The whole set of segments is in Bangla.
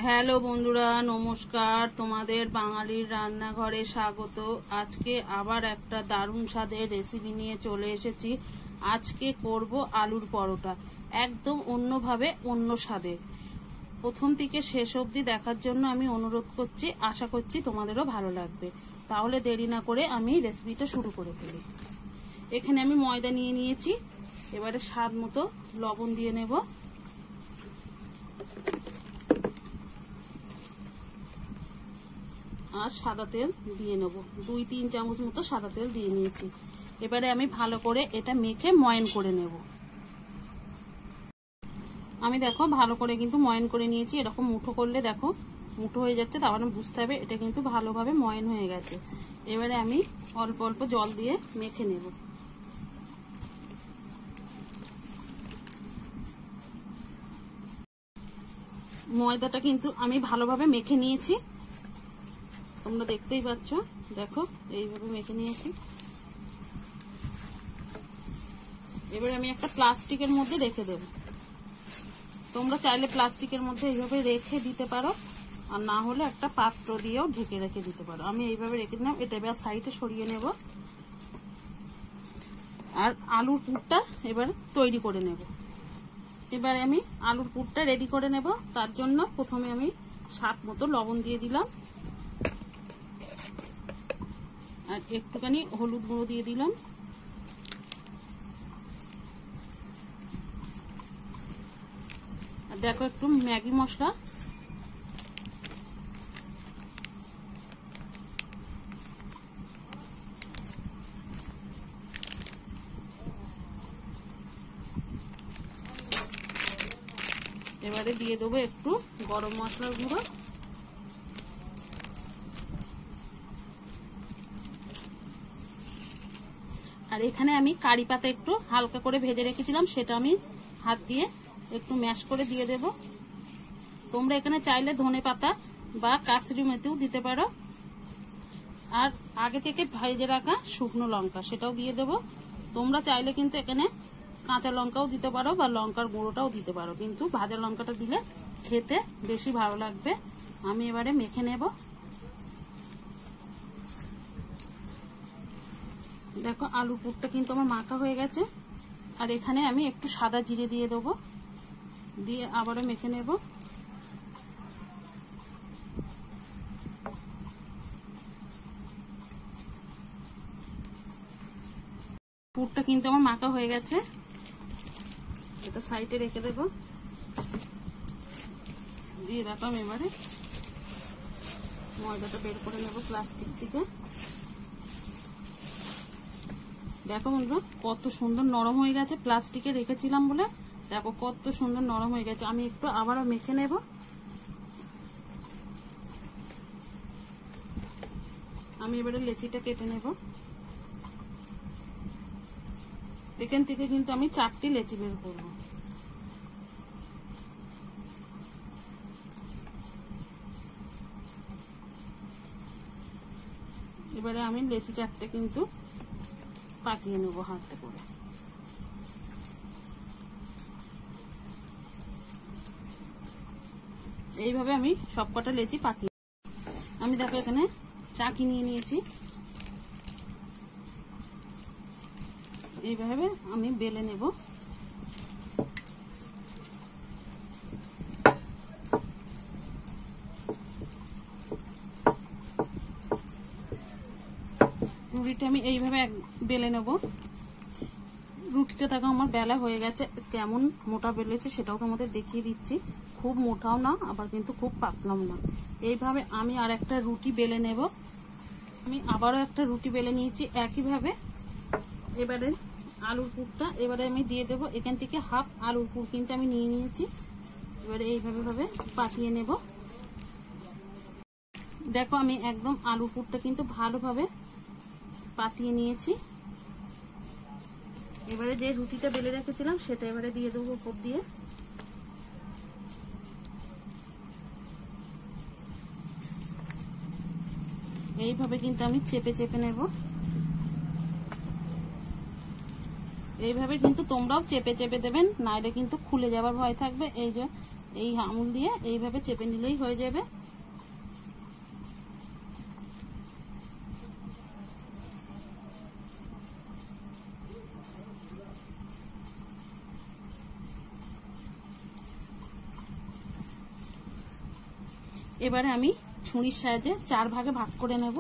হ্যালো বন্ধুরা, নমস্কার। তোমাদের বাঙালির রান্নাঘরে স্বাগত। আজকে আবার একটা দারুণ স্বাদের রেসিপি নিয়ে চলে এসেছি। আজকে করব আলুর পরোটা, একদম অন্যভাবে, অন্য স্বাদে। প্রথম থেকে শেষ অবধি দেখার জন্য আমি অনুরোধ করছি। আশা করছি তোমাদেরও ভালো লাগবে। তাহলে দেরি না করে আমি রেসিপিটা শুরু করে ফেলি। এখানে আমি ময়দা নিয়ে নিয়েছি। এবারে স্বাদ মতো লবণ দিয়ে নেব। আর সাদা তেল দিয়ে নেব। 2-3 চামচ মতো সাদা তেল দিয়ে নিয়েছি। এবারে আমি ভালো করে এটা মেখে ময়ান করে নেব। আমি দেখো ভালো করে কিন্তু ময়ান করে নিয়েছি। এরকম মুঠো করলে দেখো মুঠো হয়ে যাচ্ছে, তারপরে বুঝতে হবে এটা কিন্তু ভালোভাবে ময়ান হয়ে গেছে। এবারে আমি অল্প অল্প জল দিয়ে মেখে নেব। ময়দাটা কিন্তু আমি ভালোভাবে মেখে নিয়েছি, তোমরা দেখতেই পাচ্ছ। দেখো এইভাবে মেখে নিয়েছি। এবারে আমি একটা প্লাস্টিকের মধ্যে রেখে দেব। তোমরা চাইলে প্লাস্টিকের মধ্যে এইভাবে রেখে দিতে পারো, আর না হলে একটা পাত্র দিয়েও ঢেকে রেখে দিতে পারো। আমি এইভাবে রেখে দিলাম। এটা এবার সাইডে সরিয়ে নেব। আর আলুর পুরটা এবার তৈরি করে নেব। এবারে আমি আলুর পুরটা রেডি করে নেব। তার জন্য প্রথমে আমি স্বাদ মতো লবণ দিয়ে দিলাম, আর একটুখানি হলুদ গুঁড়ো দিয়ে দিলাম, আর দেখো একটু ম্যাগি মশলা, এবারে দিয়ে দেবো একটু গরম মশলার গুঁড়ো, আর এখানে আমি কারি পাতা একটু হালকা করে ভেজে রেখেছিলাম, সেটা আমি হাত দিয়ে একটু ম্যাশ করে দিয়ে দেব। তোমরা এখানে চাইলে ধনে পাতা বা কাসুরি মেথিও দিতে পারো। আর আগে থেকে ভেজে রাখা শুকনো লঙ্কা সেটাও দিয়ে দেব। তোমরা চাইলে কিন্তু এখানে কাঁচা লঙ্কাও দিতে পারো বা লঙ্কার গুঁড়োটাও দিতে পারো, কিন্তু ভাজা লঙ্কাটা দিলে খেতে বেশি ভালো লাগবে। আমি এবারে মেখে নেব। দেখো আলুর পুরটা কিন্তু আমার মাখা হয়ে গেছে। আর এখানে আমি একটু সাদা জিরে দিয়ে দেবো, দিয়ে আবারও মেখে নেব। পুরটা কিন্তু আমার মাখা হয়ে গেছে। এটা সাইডে রেখে দেব। দিয়ে দেখো আমি এবারে ময়দাটা বের করে নেব প্লাস্টিক থেকে। দেখো বন্ধুরা কত সুন্দর নরম হয়ে গেছে, প্লাস্টিকে রেখেছিলাম বলে দেখো কত সুন্দর নরম হয়ে গেছে। আমি একটু আবারও মেখে নেব। আমি এবারে লেচিটা কেটে নেব। এখান থেকে কিন্তু আমি 4টি লেচি বের করব। এবারে আমি লেচি 4টে কিন্তু পাকিয়ে নেব হাতে করে। এইভাবে আমি সবকটা লেচি পাকিয়ে, আমি দেখো এখানে চাকি নিয়ে নিয়েছি। এইভাবে আমি বেলে নেব। রুটিটা আমি এইভাবে বেলে নেব। রুটিটা দেখো আমার বেলা হয়ে গেছে। কেমন মোটা বেলেছে সেটাও তোমাদের দেখিয়ে দিচ্ছি। খুব মোটাও না, আবার কিন্তু খুব পাতলাও না। এইভাবে আমি আর একটা রুটি বেলে নেব। আমি আবারও একটা রুটি বেলে নিয়েছি একইভাবে। এবারে আলুর পুরটা এবারে আমি দিয়ে দেব। এখান থেকে হাফ আলুর পুর কিন্তু আমি নিয়ে নিয়েছি। এবারে এইভাবে ভাবে পাকিয়ে নেব। দেখো আমি একদম আলুর পুরটা কিন্তু ভালোভাবে পাতিয়ে নিয়েছি। এবারে যে রুটিটা বেলে রেখেছিলাম সেটা এবারে দিয়ে দেবো উপর দিয়ে। এইভাবে কিন্তু আমি চেপে চেপে নেব। এইভাবে কিন্তু তোমরাও চেপে চেপে দেবেন, নাইলে কিন্তু খুলে যাবার ভয় থাকবে। এই যে এই আঙুল দিয়ে এইভাবে চেপে নিলেই হয়ে যাবে। এবারে আমি ছুরির সাহায্যে 4 ভাগে ভাগ করে নেব।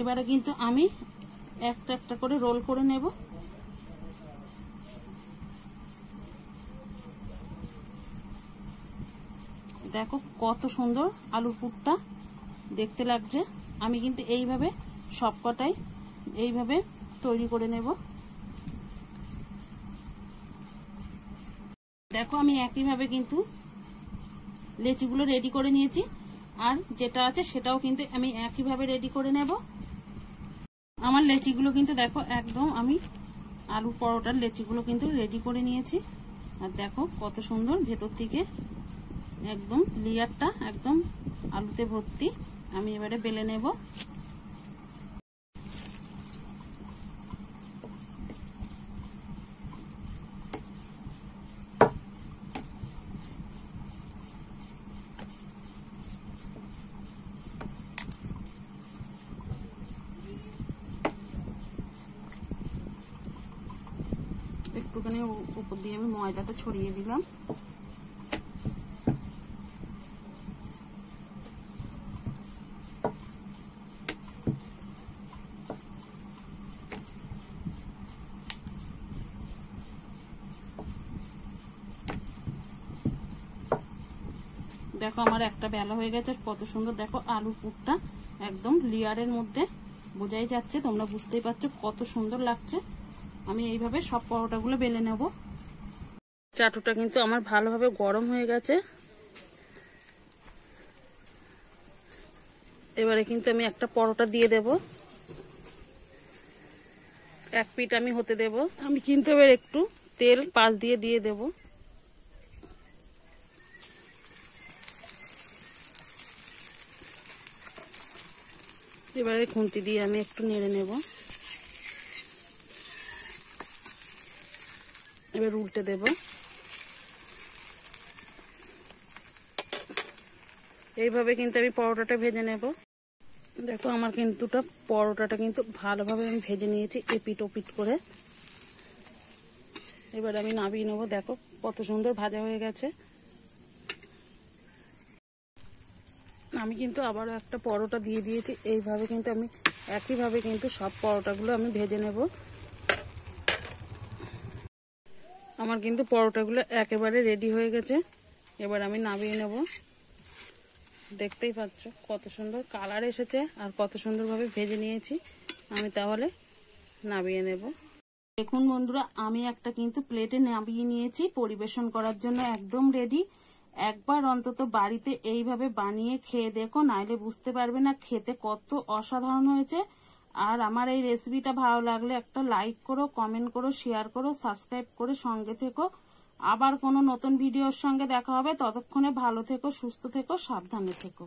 এবারে কিন্তু আমি একটা একটা করে রোল করে নেব। দেখো কত সুন্দর আলুর পুরটা দেখতে লাগছে। আমি কিন্তু এইভাবে সবকটাই এইভাবে তৈরি করে নেব। দেখো আমি একইভাবে কিন্তু লেচিগুলো রেডি করে নিয়েছি, আর যেটা আছে সেটাও কিন্তু আমি একইভাবে রেডি করে নেব। আমার লেচিগুলো কিন্তু দেখো একদম আমি আলুর পরোটার লেচিগুলো কিন্তু রেডি করে নিয়েছি। আর দেখো কত সুন্দর ভেতর থেকে একদম লেয়ারটা একদম আলুতে ভর্তি। আমি এবারে বেলে নেব। একটুখানি উপর দিয়ে আমি ময়দাটা ছড়িয়ে দিলাম। দেখো আমার একটা বেলা হয়ে গেছে। কত সুন্দর দেখো আলুর পুরটা একদম লেয়ারের মধ্যে বোঝাই যাচ্ছে, তোমরা বুঝতেই পারছো কত সুন্দর লাগছে। আমি এইভাবে সব পরোটাগুলো বেলে নেব। চাটুটা কিন্তু আমার ভালোভাবে গরম হয়ে গেছে। এবারে কিন্তু আমি একটা পরোটা দিয়ে দেব। এক পিঠ আমি হতে দেব। আমি কিন্তু এবার একটু তেল পাশ দিয়ে দিয়ে দেব। এবারে খুন্তি দিয়ে আমি একটু নেড়ে নেব। এবার উল্টে দেব। এইভাবে কিন্তু আমি পরোটাটা ভেজে নেব। দেখো আমার কিন্তু পরোটাটা কিন্তু ভালোভাবে আমি ভেজে নিয়েছি এপিট ওপিট করে। এবার আমি নামিয়ে নেব। দেখো কত সুন্দর ভাজা হয়ে গেছে। আমি কিন্তু আবারও একটা পরোটা দিয়ে দিয়েছি। এইভাবে কিন্তু আমি একইভাবে কিন্তু সব পরোটাগুলো আমি ভেজে নেব। আমার কিন্তু পরোটাগুলো একেবারে রেডি হয়ে গেছে। এবার আমি নামিয়ে নেব। দেখতেই পাচ্ছ কত সুন্দর কালার এসেছে আর কত সুন্দরভাবে ভেজে নিয়েছি। আমি তাহলে নামিয়ে নেব। দেখুন বন্ধুরা, আমি একটা কিন্তু প্লেটে নামিয়ে নিয়েছি পরিবেশন করার জন্য, একদম রেডি। একবার অন্তত বাড়িতে এইভাবে বানিয়ে খেয়ে দেখো, নাইলে বুঝতে পারবে না খেতে কত অসাধারণ হয়েছে। আর আমার এই রেসিপিটা ভালো লাগলে একটা লাইক করো, কমেন্ট করো, শেয়ার করো, সাবস্ক্রাইব করে সঙ্গে থেকো। আবার কোনো নতুন ভিডিওর সঙ্গে দেখা হবে। ততক্ষণে ভালো থেকো, সুস্থ থেকো, সাবধানে থেকো।